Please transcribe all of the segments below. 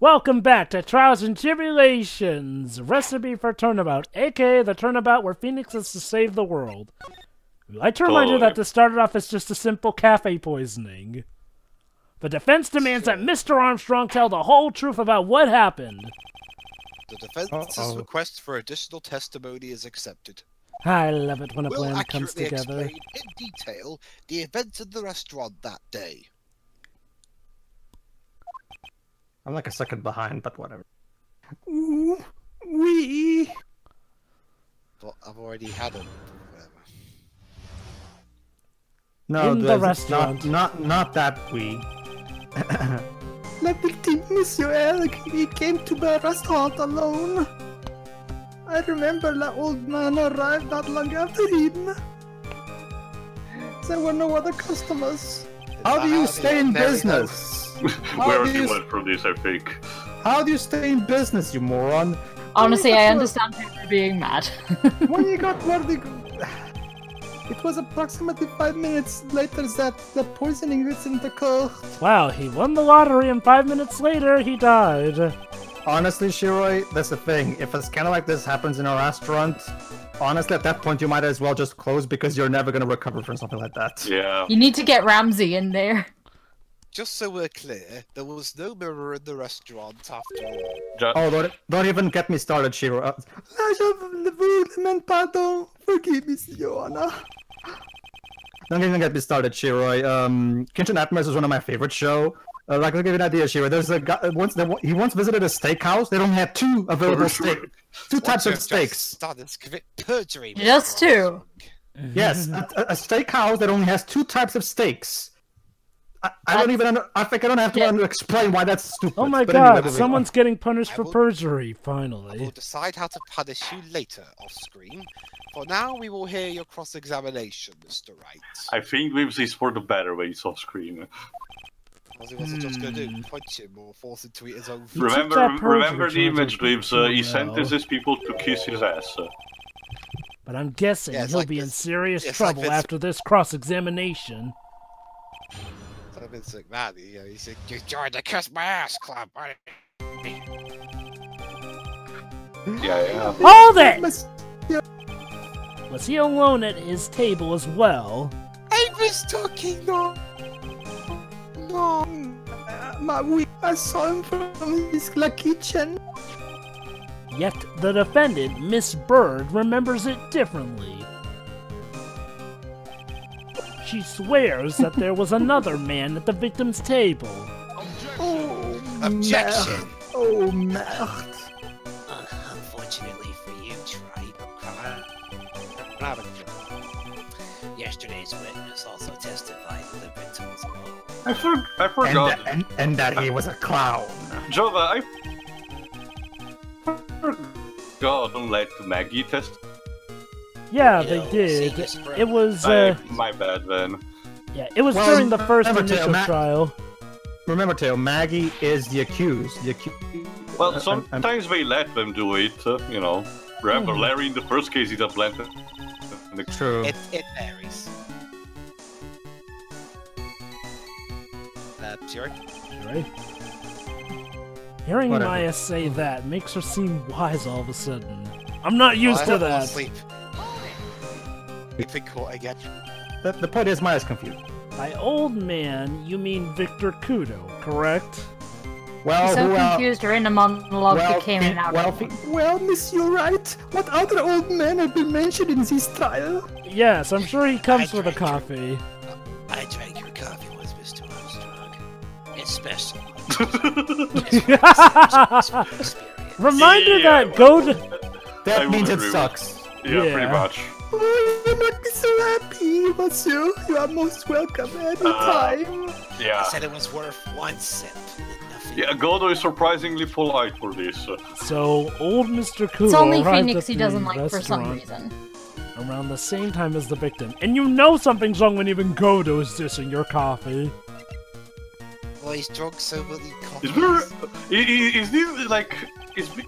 Welcome back to Trials and Tribulations, Recipe for Turnabout, aka the turnabout where Phoenix is to save the world. We'd like to remind you that this started off as just a simple cafe poisoning. The defense demands that Mr. Armstrong tell the whole truth about what happened. The defense's request for additional testimony is accepted. I love it when a We'll plan comes accurately together. explain in detail the events in the restaurant that day. I'm like a second behind, but whatever. Ooh, wee. But I've already had it. No, In the restaurant. Not that wee. La victime, Monsieur Eric, he came to the restaurant alone. I remember the old man arrived not long after him. There were no other customers. How do you stay in business? We already went through this, I think. How do you stay in business, you moron? Honestly, I understand people being mad. When you got where the... It was approximately 5 minutes later that the poisoning incident occurred. Wow, he won the lottery and 5 minutes later he died. Honestly, Shiroi, that's the thing. If a scandal like this happens in a restaurant, honestly, at that point you might as well just close because you're never going to recover from something like that. Yeah. You need to get Ramsey in there. Just so we're clear, there was no mirror in the restaurant after all. Oh, don't even get me started, Shiro. Pardon. Forgive me, Siona. Don't even get me started, Shiroi. Kitchen Nightmares is one of my favorite shows. Like, I'll give you an idea, Shiro. There's a guy, he once visited a steakhouse. They don't have two available steaks. Two types of steaks. Commit perjury. Just two. Yes, a steakhouse that only has two types of steaks. I don't even. I think I don't have to explain why that's stupid. Oh my but god, anyway, someone's getting punished for perjury, finally. I will decide how to punish you later off screen. For now, we will hear your cross-examination, Mr. Wright. I think this is for the better ways off screen. What was he just going to do? Punch him or force him to eat his own food? Remember the image, Lives. He sentenced his people to kiss his ass. But I'm guessing he'll like be in serious it's trouble like after this cross-examination. So Vince McMahon, he said, "You joined the Kiss My Ass Club, buddy." Yeah. Hold it! Was he alone at his table as well? I was talking, no. I saw him from his kitchen. Yet the defendant, Miss Bird, remembers it differently. She swears that there was another man at the victim's table. Oh, Objection! Oh, merde. Unfortunately for you, Tribe, yesterday's witness also testified that the victim was alone. I forgot. And that he was a clown. Jovah, I forgot to let Maggie test. Yeah, they did. It was, my bad then. Yeah, it was during the first initial trial. Remember, Teo, Maggie is the accused. Well, sometimes they let them do it, you know. Remember, Larry in the first case, he just let it. True. It varies. Sure. Right? Hearing Whatever. Maya say that makes her seem wise all of a sudden. I'm not used to that. Sleep. Sleeping court again. The point is, Maya's confused. By old man, you mean Victor Kudo, correct? Well, I'm so confused or in a monologue that came in out of it. Well, Monsieur Wright, what other old men have been mentioned in this trial? Yes, I'm sure he comes for the coffee. I drank your coffee with Mr. Armstrong. It's special. Reminder that go to... That means it sucks. Yeah, pretty much. Oh, you make me so happy, Monsieur. You are most welcome anytime. Yeah. I said it was worth 1 cent. Yeah, Godo is surprisingly polite for this. So, old Mr. Kudo It's only arrived Phoenix at he the doesn't like for some restaurant reason. around the same time as the victim. And you know something's wrong when even Godo is dissing your coffee. Well, he's drunk so many coffees. Is this like...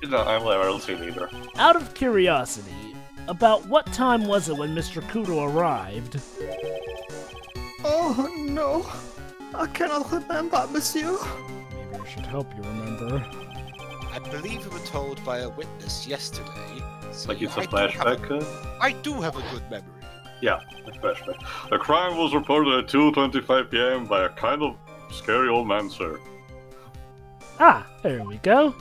No, I'll say later. Out of curiosity, about what time was it when Mr. Kudo arrived? Oh, no. I cannot remember, Monsieur. Maybe I should help you remember. I believe we were told by a witness yesterday. So Like it's a flashback? I do have a good memory. Yeah, a flashback. A crime was reported at 2:25 p.m. by a kind of scary old man, sir. Ah, there we go.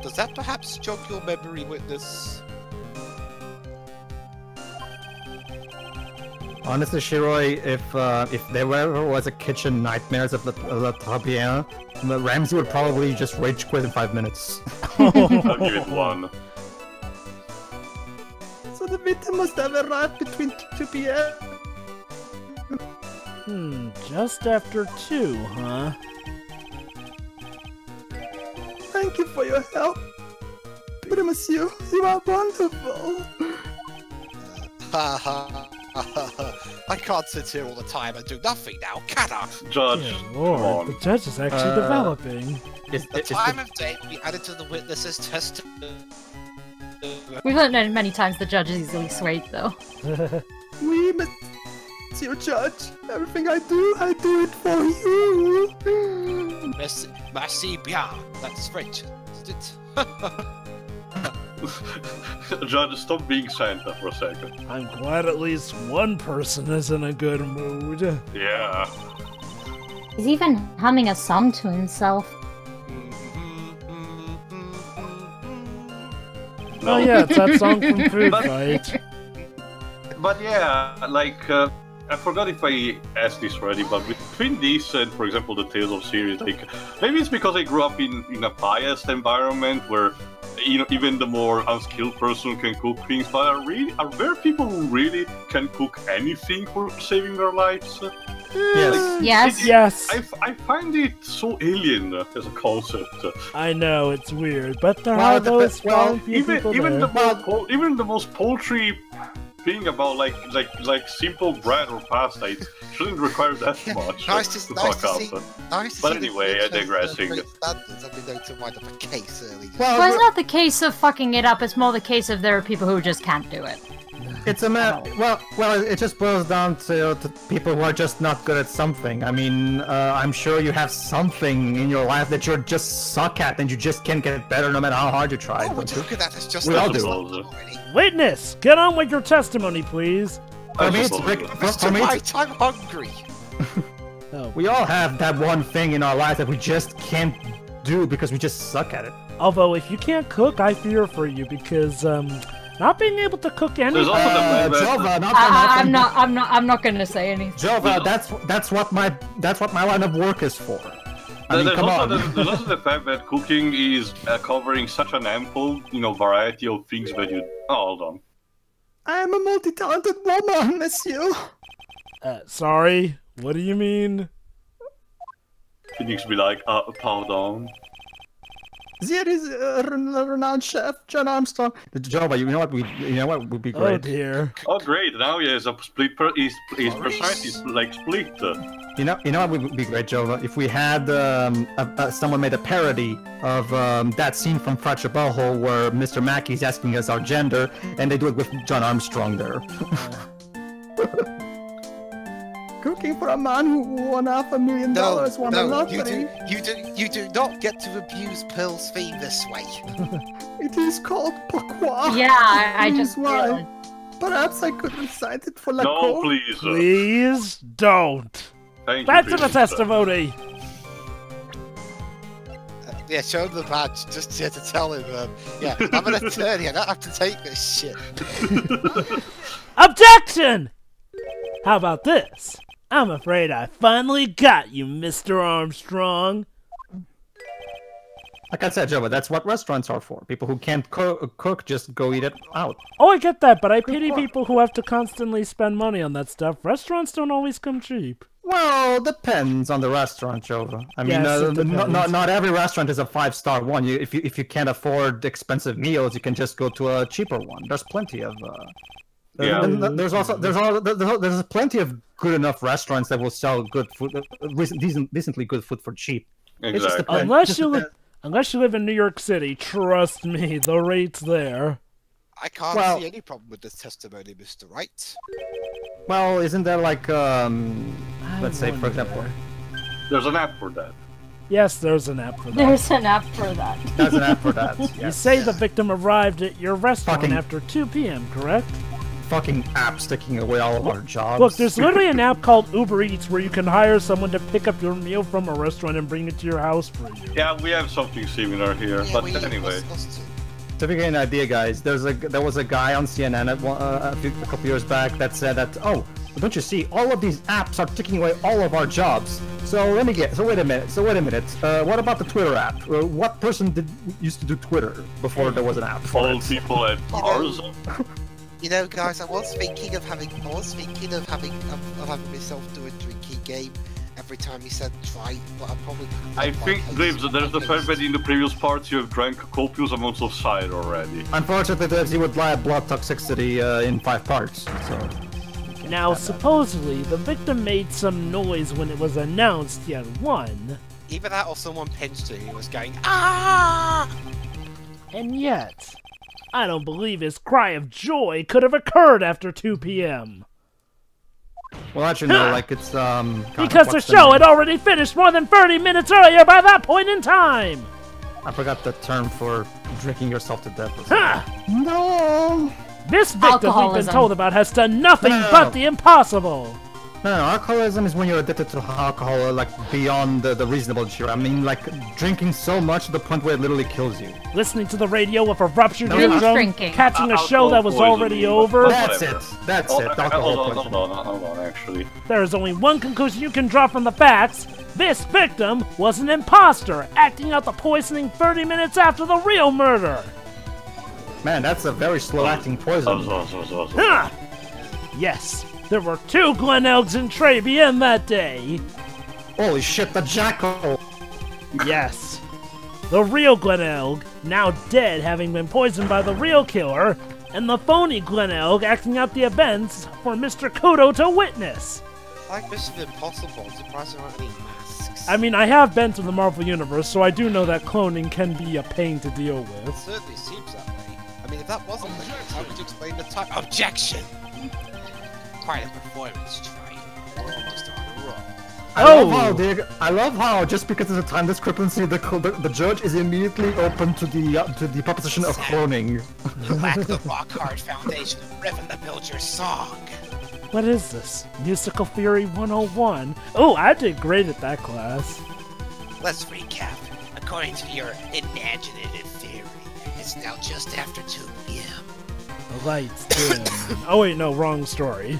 Does that perhaps jog your memory, witness? Honestly, Shiroi, if there ever was a kitchen nightmares of the Tribulations, Ramsey would probably just rage quit in 5 minutes. I'll give it 1. So the victim must have arrived between 2 p.m. Just after 2, huh? Thank you for your help. But monsieur, you are wonderful. I can't sit here all the time and do nothing now, can I? Judge, Dear come Lord, on. the judge is actually developing. The time of day we added to the witness's testimony. We've learned many times the judge is easily swayed, though. Oui, monsieur judge. Everything I do it for you. Merci bien. That's French, isn't it? Judge, stop being Santa for a second. I'm glad at least one person is in a good mood. Yeah. He's even humming a song to himself. Oh yeah, it's that song from Food But- Fight. But yeah, like, I forgot if I asked this already, but between these and, for example, the Tales of series, like, maybe it's because I grew up in a biased environment where, you know, even the more unskilled person can cook things, but are there people who really can cook anything for saving their lives? Yes. Yes. Yes, I find it so alien as a concept. I know, it's weird, but there Well, are those well, few Even people even there. even the most paltry thing about like simple bread or pasta, it shouldn't require that much Nice to to fuck see. up. Nice to But see that anyway, you chose digressing. great standards. I've been known to wind up a case early. Well, it's not the case of fucking it up, it's more the case of there are people who just can't do it. It's a matter. Well, it just boils down to people who are just not good at something. I mean, I'm sure you have something in your life that you just suck at, and you just can't get better no matter how hard you try. Oh, look at that! It's just We all like do. already. Witness, get on with your testimony, please. For me, it's Mr. Wright, I'm hungry. Oh. we all have that one thing in our life that we just can't do because we just suck at it. Although, if you can't cook, I fear for you because not being able to cook There's anything. also the fact that Jovah, not for nothing. I'm not gonna say anything. Jovah, that's what my line of work is for. I mean, there's come also on. there's also the fact that cooking is covering such an ample, variety of things that you. Oh, hold on. I am a multi-talented woman, monsieur. Sorry, what do you mean? Phoenix be like, pardon. There is a renowned chef, John Armstrong. Jovah, you know what would be Oh great. dear. Oh great! Now he has a split. His personality is like split. You know what would be great, Jovah? If we had someone made a parody of that scene from Fracture Butthole where Mr. Mackey's asking us our gender, and they do it with John Armstrong there. Cooking for a man who won $500,000 won a lottery. You do not get to abuse Pearl's theme this way. It is called pourquoi. Yeah, I That is just why. realized. Perhaps I could recite it for la No, cour. please. Please don't. Thank Back you, to the Phoenix. testimony. Yeah, show him the badge just to tell him. Yeah, I'm an attorney. I don't have to take this shit. Objection! How about this? I'm afraid I finally got you, Mr. Armstrong. Like I said, Jovah, that's what restaurants are for. People who can't cook just go eat it out. Oh, I get that, but I pity people who have to constantly spend money on that stuff. Restaurants don't always come cheap. Well, depends on the restaurant, Jovah. I mean, Yes, it depends. not every restaurant is a 5-star one. If you can't afford expensive meals, you can just go to a cheaper one. There's plenty of. Yeah. There's plenty of good enough restaurants that will sell good food, decently good food for cheap. It just Exactly. depends. Unless you live in New York City, trust me, the rate's there. I can't Well- see any problem with this testimony, Mr. Wright. Well, isn't there like I let's say for wonder. example. There's an app for that. Yes, there's an app for that. There's an app for that. There's an app for that. You Yes. say the victim arrived at your restaurant Fucking- after 2 p.m., correct? Fucking apps taking away all of our jobs. Look, there's literally an app called Uber Eats where you can hire someone to pick up your meal from a restaurant and bring it to your house for you. Yeah, we have something similar here, Yeah, but we- anyway. us too. To give you an idea, guys, there was a guy on CNN a couple years back that said that, oh, don't you see, all of these apps are taking away all of our jobs. So wait a minute. What about the Twitter app? What person used to do Twitter before there was an app for All it? people at bars. You know, guys, I was thinking of having myself do a drinking game every time you said try, but I probably. I think, Graves, there's the fact that in the previous parts you have drank copious amounts of cider already. Unfortunately, that he would die of blood toxicity in 5 parts. So. Now, supposedly, the victim made some noise when it was announced he had won, Either that or someone pinched him. He was going ah. and yet, I don't believe his cry of joy could have occurred after 2 p.m. Well, actually, no, like it's Because the show had already finished more than 30 minutes earlier by that point in time! I forgot the term for drinking yourself to death. Ha! No. This victim we've been Alcoholism. told about has done nothing No. but the impossible! No, alcoholism is when you're addicted to alcohol, like beyond the reasonable cheer. I mean, like drinking so much to the point where it literally kills you. Listening to the radio with a ruptured No, eardrum, drinking. catching a show that was Alcohol already poisoning, over. but That's whatever. it. That's Oh, it. Alcohol hold poisoning. on, actually. There is only one conclusion you can draw from the facts. This victim was an imposter, acting out the poisoning 30 minutes after the real murder. Man, that's a very slow-acting poison. Huh! Yes, there were 2 Glen Elgs in Tribulations that day. Holy shit, the jackal! Yes. The real Glen Elg, now dead having been poisoned by the real killer, and the phony Glen Elg acting out the events for Mr. Kudo to witness. Like Mission Impossible, I'm surprised there aren't any masks. I mean, I have been to the Marvel Universe, so I do know that cloning can be a pain to deal It with. certainly seems that way. I mean, if that wasn't the case, how would you explain the type? Objection! Quite a performance, Troy. We're almost on a roll. I love how just because of the time discrepancy, the judge is immediately open to the proposition of cloning. You lack the rock-hard foundation of riffing to build your song. What is this? Musical Theory 101? Oh, I did great at that class. Let's recap. According to your imaginative theory, it's now just after 2 p.m. The lights dim. Oh wait, no, wrong story.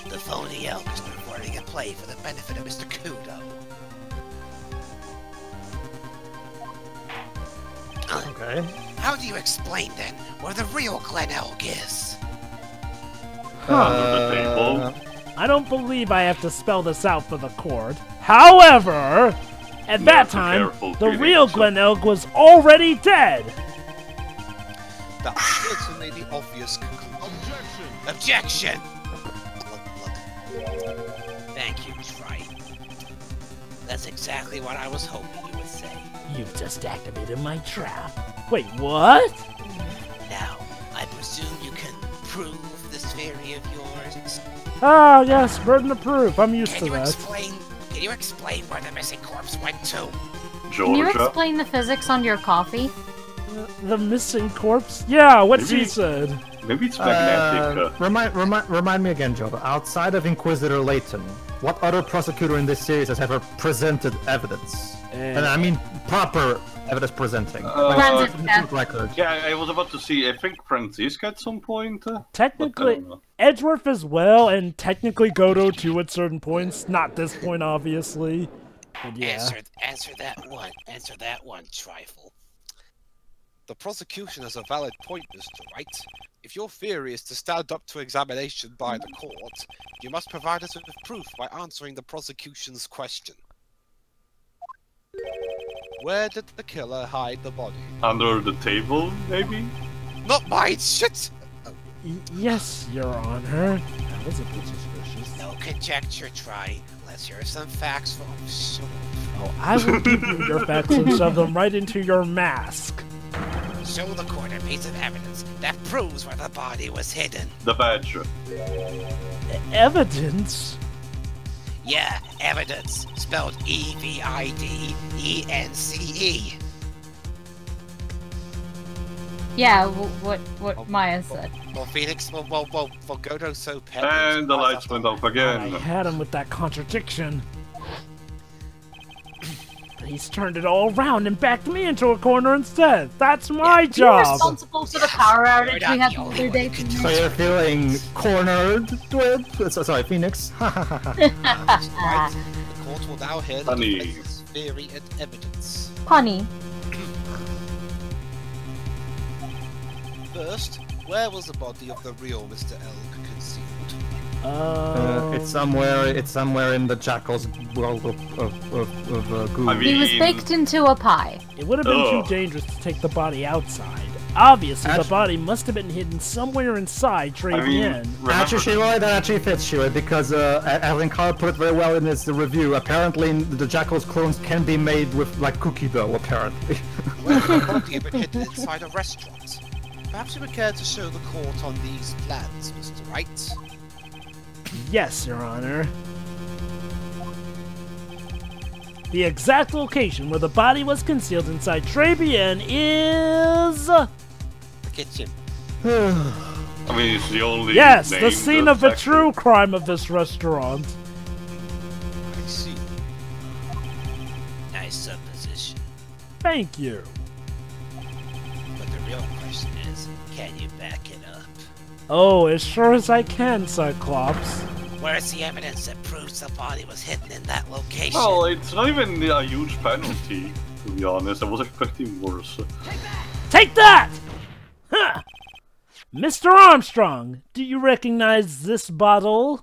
The phony elk is performing a play for the benefit of Mr. Kudo. Okay. How do you explain, then, where the real Glen Elk is? Under the table. I don't believe I have to spell this out for the court. However, at that time, careful, the Phoenix. real Glen Elg was already dead. That's certainly the obvious conclusion. Objection! Thank you, Wright. That's exactly what I was hoping you would say. You've just activated my trap. Wait, what? Now, I presume you can prove this theory of yours. Ah, yes, burden of proof. I'm used to that. Can you explain where the missing corpse went to? Can you Georgia. explain the physics on your coffee? The missing corpse? Yeah, what Maybe- she said. Maybe it's magnetic. Remind me again, Jovah. Outside of Inquisitor Layton, what other prosecutor in this series has ever presented evidence? And I mean proper evidence presenting. Forensic death. Record. Yeah, I was about to see. I think Francisca at some point. But I Technically, don't know. Edgeworth as well, and technically Godo too at certain points. Not this point, obviously. But yeah. Answer that one. Answer that one, trifle. The prosecution has a valid point, Mr. Wright. If your theory is to stand up to examination by the court, you must provide us with proof by answering the prosecution's question. Where did the killer hide the body? Under the table, maybe? Not mine, shit! Yes, Your Honor. That was a bit suspicious. No conjecture, Try. Let's hear some facts from sure. Oh, I will give you your facts and shove them right into your mask. Show the court a piece of evidence that proves where the body was hidden. The badge. Evidence? Yeah, evidence, spelled E-V-I-D-E-N-C-E. Yeah, what Maya said. Well, Phoenix, well, Godo's so petty. And the lights went off I again. had him with that contradiction. He's turned it all around and backed me into a corner instead. That's my You're job. responsible for the power outage we had the other day. So you're feeling cornered, Dwib? Sorry, Phoenix. Right. The court will now hear the Honey. defense's theory and evidence. Punny. First, where was the body of the real Mr. Elk concealed? It's somewhere in the Jackal's world of goo. I mean- He was baked into a pie. It would have been Ugh. too dangerous to take the body outside. Obviously, the Actu- body must have been hidden somewhere inside I Tribune. mean, Actually, remember, Shiroi, that actually fits, Shiroi, because Alan Carr put it very well in his review. Apparently, the Jackal's clones can be made with, like, cookie dough, apparently. Where could the body have been hidden inside a restaurant? Perhaps you would care to show the court on these plans, Mr. Wright? Yes, Your Honor. The exact location where the body was concealed inside Tribune is... The kitchen. I mean, it's the only. Yes, the name scene that's of the actually- true crime of this restaurant. I see. Nice supposition. Thank you. But the real question is, can you back it up? Oh, as sure as I can, Cyclops. Where's the evidence that proves the body was hidden in that location? Well, it's not even a huge penalty, to be honest. I was expecting worse. Take that! Huh. Mr. Armstrong, do you recognize this bottle?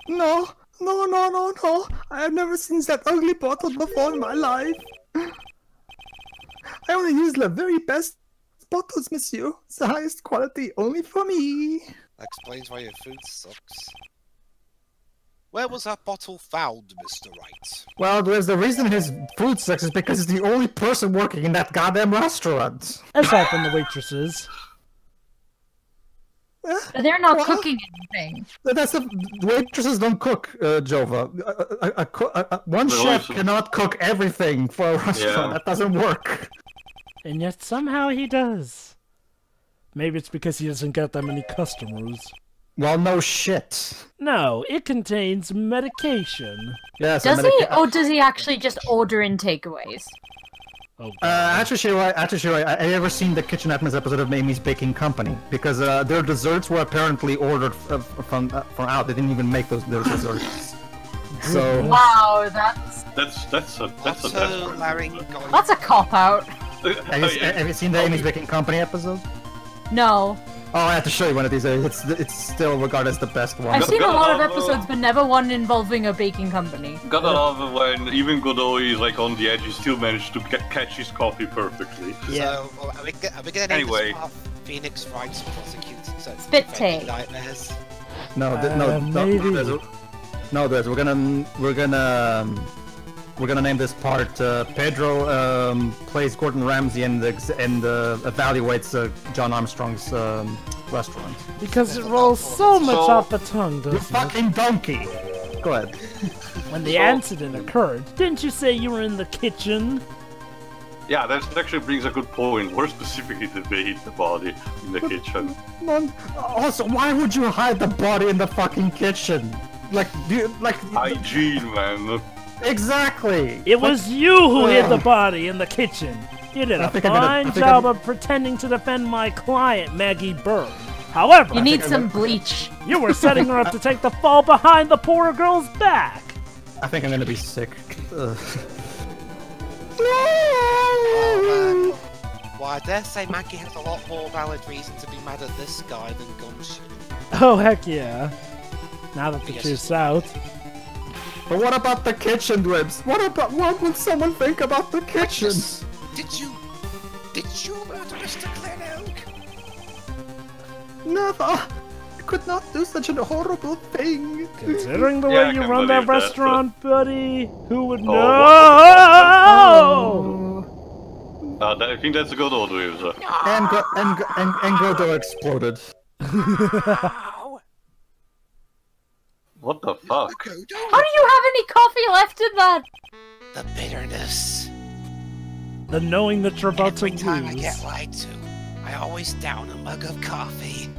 No. I have never seen that ugly bottle before in my life. I only use the very best bottles, monsieur. The highest quality only for me. That explains why your food sucks. Where was that bottle found, Mr. Wright? Well, there's the reason his food sucks is because he's the only person working in that goddamn restaurant. Aside from the waitresses. But they're not Well, cooking anything. That's the waitresses don't cook, Jovah. One Well, chef also- cannot cook everything for a restaurant. Yeah. That doesn't work. And yet somehow he does. Maybe it's because he doesn't get that many customers. Well, no shit. No, it contains medication. Yes. Does he? Or does he actually just order in takeaways? Oh, Actually, Shiroi, I ever seen the Kitchen Admins episode of Amy's Baking Company because their desserts were apparently ordered from out. They didn't even make their desserts. So Wow, that's That's a Otolaryngology. a cop out. have you seen the Amy's Baking Company episode? No, Oh, I have to show you one of these. It's still regarded as the best one. I've seen a lot of Gotta love, episodes, but never one involving a baking company. Gotta love it when even Godot is like on the edge, he still managed to catch his coffee perfectly. So, are we gonna name Anyway. this part Phoenix Wright's prosecuting Spit defending take. nightmares? maybe. We're gonna name this part Pedro plays Gordon Ramsay and evaluates John Armstrong's restaurant. Because it rolls so much So- off the tongue, You doesn't it? fucking donkey! Go ahead. When the incident occurred, didn't you say you were in the kitchen? Yeah, that actually brings a good point. Where specifically did they hit the body in the kitchen? Man, also, why would you hide the body in the fucking kitchen? Hygiene, man. Exactly. It was you who hid the body in the kitchen. You did a I think I did it. I fine think I job did- of pretending to defend my client, Maggie Bird. However, You need some bleach. you were setting her up to take the fall behind the poor girl's back. I think I'm gonna be sick. Ugh. Oh, Why, I dare say Maggie has a lot more valid reason to be mad at this guy than Gumshoe. Oh, heck yeah. Now that the Yes. truth's out. But what about the kitchen, Dwibs? What would someone think about the kitchen? Did you murder Mr. Glenelg? Never! I could not do such a horrible thing! Considering the Yeah, I way you can run that believe that, restaurant, buddy, who would know? I think that's a good order, user. And Godot exploded. Ow! What the fuck? How do you have any coffee left in that? The bitterness. The knowing that you're about Every to time I lose. get lied to, I always down a mug of coffee.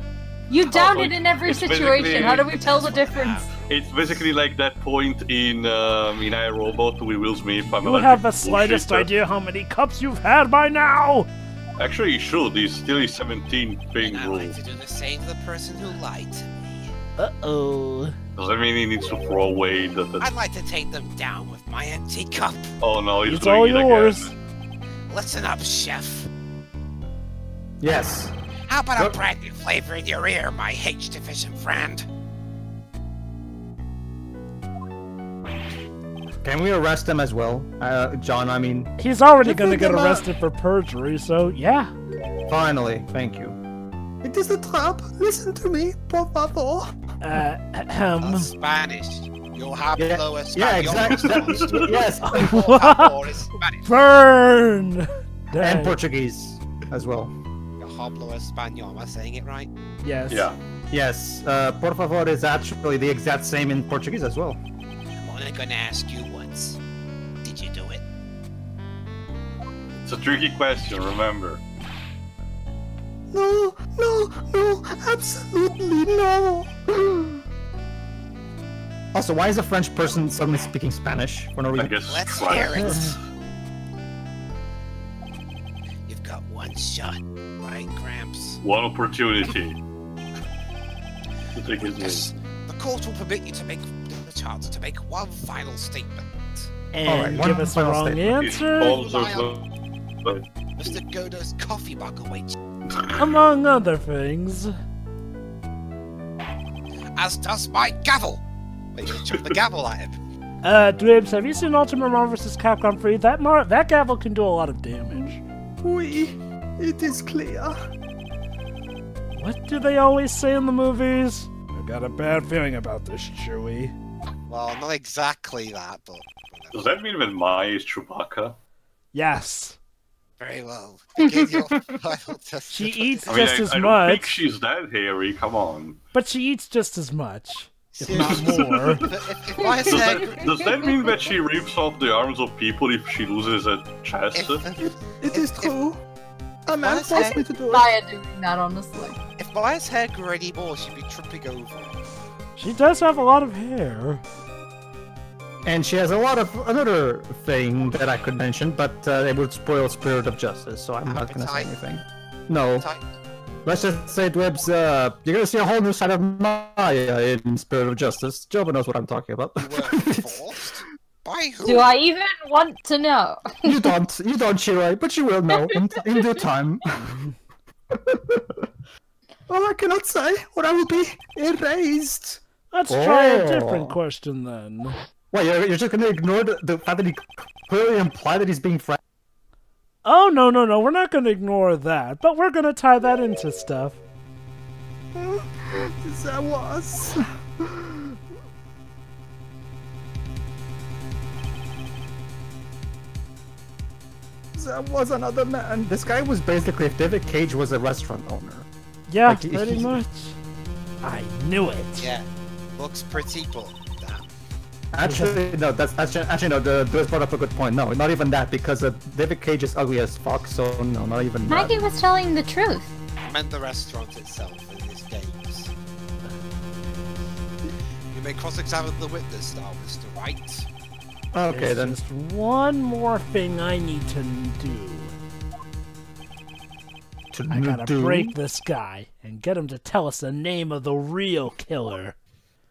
You down Oh, it in every it's situation. basically- How do we tell the difference? It's basically like that point in iRobot with Will Smith. I'm You allergic have the to slightest bullshit. idea how many cups you've had by now! Actually, you should. He's still his 17 thing And I rule. like to do the same to the person who lied to me. Uh-oh. Does that mean he needs to throw away the... I'd like to take them down with my empty cup. Oh no, he's It's doing all it yours. again. Listen up, chef. Yes. How about Yep. a brand new flavor in your ear, my H-Division friend? Can we arrest him as well? John, I mean... He's already Just gonna think get about- arrested for perjury, so yeah. Finally, thank you. It is a trap. Listen to me, por favor. Spanish. You'll have Yeah, lower yeah, Spanish. exactly. Yes. Por favor is Spanish. Burn! And Dang. Portuguese as well. Your hablo español. Am I saying it right? Yes. Yeah. Yes, por favor is actually the exact same in Portuguese as well. I'm only gonna ask you once. Did you do it? It's a tricky question, remember. No, no, no, absolutely no. Also, why is a French person suddenly speaking Spanish for no I reason? guess. Let's try. hear it. You've got one shot, right, Gramps? One opportunity. To take his Yes. The court will permit you to make the chance to make one final statement. And Alright, one give us the final wrong statement. It's answer, also Mr. Godot's coffee mug awaits you, among other things. as does my gavel. Wait, you chuck the gavel at him. Dribs, have you seen Ultimate Marvel vs. Capcom 3? That gavel can do a lot of damage. Oui, it is clear. What do they always say in the movies? I got a bad feeling about this, Chewie. Well, not exactly that, but Does that mean that Maya is Chewbacca? Yes. very well. Begin your final test. She eats I mean, just as I don't think much, she's that hairy, come on. but she eats just as much, if not Seriously. more. If I Does said, does that mean that she rips off the arms of people if she loses a chest? It is true. A man If forced me to do it. Maya doing that, honestly. if Maya's hair grew any more, she'd be tripping over. She does have a lot of hair. And she has a lot of another thing that I could mention, but it would spoil Spirit of Justice, so I'm not gonna say Appetite? anything. No. Tight. Let's just say, Dwebs, you're gonna see a whole new side of Maya in Spirit of Justice. Jovah knows what I'm talking about. You were forced? By who? Do I even want to know? you don't, Shirai, but you will know in due time. Oh, I cannot say, or I will be erased. Let's try a Oh. different question then. Wait, you're just gonna ignore the fact that he clearly implied that he's being friendly? Oh, no, we're not gonna ignore that, but we're gonna tie that into stuff. That was... That was another man. This guy was basically if David Cage was a restaurant owner. Yeah, Like, pretty he- much. I knew it. Yeah. Looks pretty, but damn. Actually, no. That's actually no. Does brought up a good point. No, not even that because David Cage is ugly as fuck. So no, not even that. Maggie was telling the truth. I meant the restaurant itself in his games. You may cross-examine the witness now, Mr. Wright. Okay There's then. just one more thing I need to do. I gotta break this guy and get him to tell us the name of the real killer.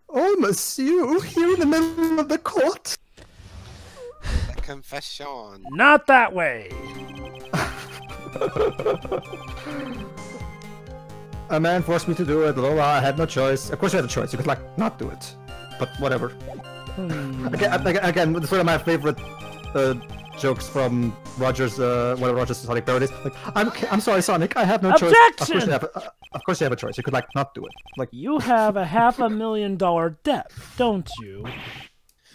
Oh, monsieur, here in the middle of the court. A confession. Not that way. A man forced me to do it. Lola, I had no choice. Of course, you had a choice. You could like not do it, but whatever. Again, it's one of my favorite jokes from Rogers, one of Rogers' Sonic parodies. Like, I'm sorry, Sonic, I have no choice. Objection! Of course you have a choice. You could like not do it. Like, You have a $500,000 debt, don't you?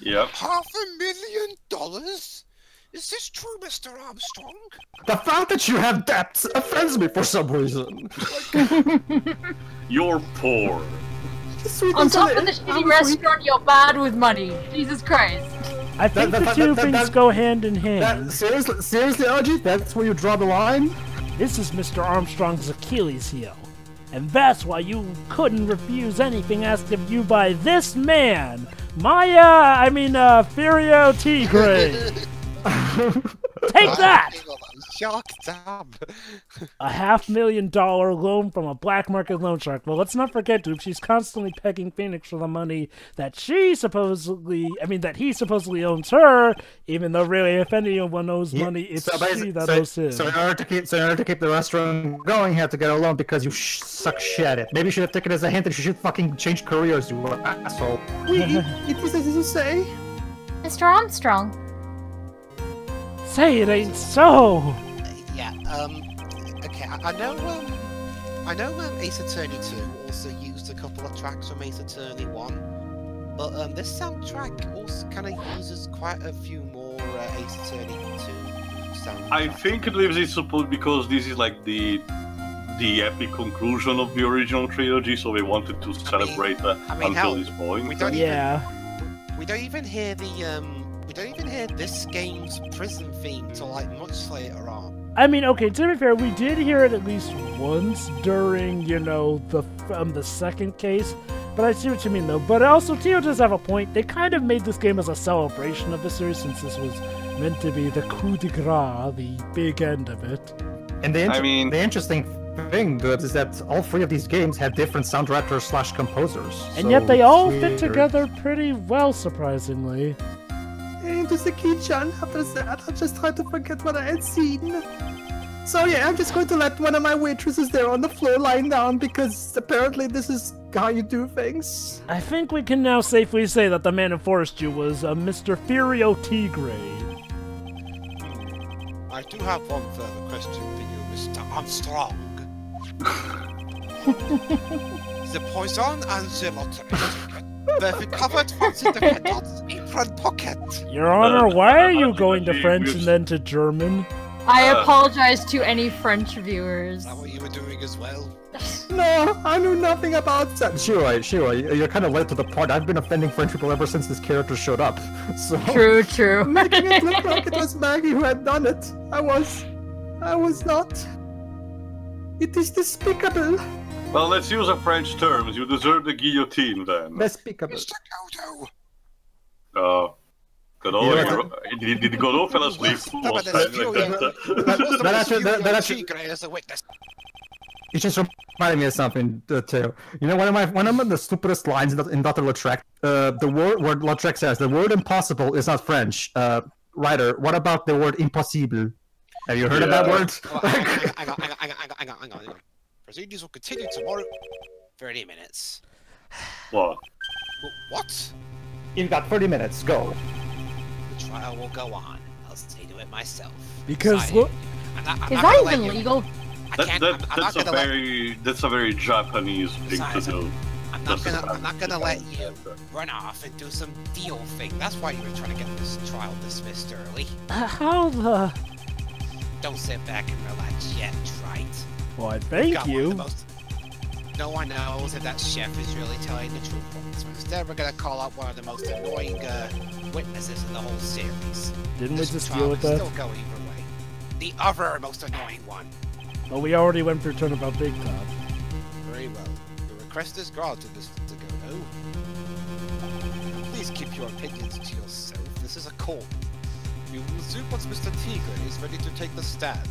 Yep. $500,000? Is this true, Mr. Armstrong? the fact that you have debts offends me for some reason. You're poor. On top of the shitty restaurant, you're bad with money. Jesus Christ. I think the two things go hand in hand. Seriously, OG? That's where you draw the line? This is Mr. Armstrong's Achilles heel. And that's why you couldn't refuse anything asked of you by this man, Furio Tigre. Take that! Shocked up. A $500,000 loan from a black market loan shark. Well, let's not forget, dude, she's constantly pegging Phoenix for the money that he supposedly owes her, even though really, if anyone owes money, it's she that owes him. So in order to keep the restaurant going, you have to get a loan because you suck shit at it. Maybe you should have taken it as a hint that you should fucking change careers, you asshole. It is as you say. Mr. Armstrong. Say it ain't so! Yeah, okay, I know Ace Attorney 2 also used a couple of tracks from Ace Attorney 1, but this soundtrack also kind of uses quite a few more Ace Attorney 2 soundtracks. I think it lives in support because this is like the epic conclusion of the original trilogy, so they wanted to celebrate until this point. We don't even hear this game's prison theme till like much later on. I mean, okay, to be fair, we did hear it at least once during, the second case, but I see what you mean, though. But also, Tio does have a point. They kind of made this game as a celebration of the series, since this was meant to be the coup de grace, the big end of it. And the interesting thing, dude, is that all three of these games had different sound directors / composers. And yet they all fit together pretty well, surprisingly. Into the kitchen. After that, I just tried to forget what I had seen. So yeah, I'm just going to let one of my waitresses there on the floor lying down because apparently this is how you do things. I think we can now safely say that the man who forced you was Mr. Furio Tigre. I do have one further question for you, Mr. Armstrong. The poison and the lottery. They've recovered from the defendant's apron pocket. Your Honor, why are you going to French and then to German? I apologize to any French viewers. Is that what you were doing as well? No, I knew nothing about that. Sure, you're kind of late to the part. I've been offending French people ever since this character showed up. So True. Making it look like it was Maggie who had done it. I was not. It is despicable. Well, let's use a French terms. You deserve the guillotine, then. Despicable. Mr. Godo! Did Godot fell asleep? As a witness. You just reminded me of something, too. You know, one of the stupidest lines in Dr. Lautrec, the word Lautrec says, the word impossible is not French. Writer, what about the word impossible? Have you heard of that word? Hang on. Proceedings will continue tomorrow. 30 minutes. What? What? You've got 30 minutes. Go. The trial will go on. I'll see to it myself. Because look, is that even legal? That's a very Japanese thing to do. I'm not gonna let you run off and do some deal thing. That's why you were trying to get this trial dismissed early. How the? Don't sit back and relax yet, Wright. Why, thank you. No one knows if that chef is really telling the truth. So instead, we're gonna call out one of the most annoying witnesses in the whole series. Didn't we just deal with that? Still go either way. The other most annoying one. Well, we already went through Turnabout Big Top. Very well. The request is granted, Mr. Godo. Please keep your opinions to yourself. This is a court. We will resume once Mr. Tigre is ready to take the stand.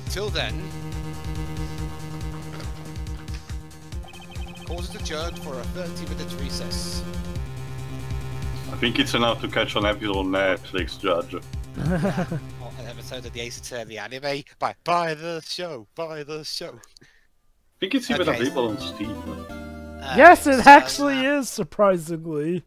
Until then, court is adjourned for a 30-minute recess. I think it's enough to catch an episode on Netflix, Judge. An episode of the Ace Attorney anime. Buy the show. I think it's even available on Steam. Yes, it actually is, surprisingly.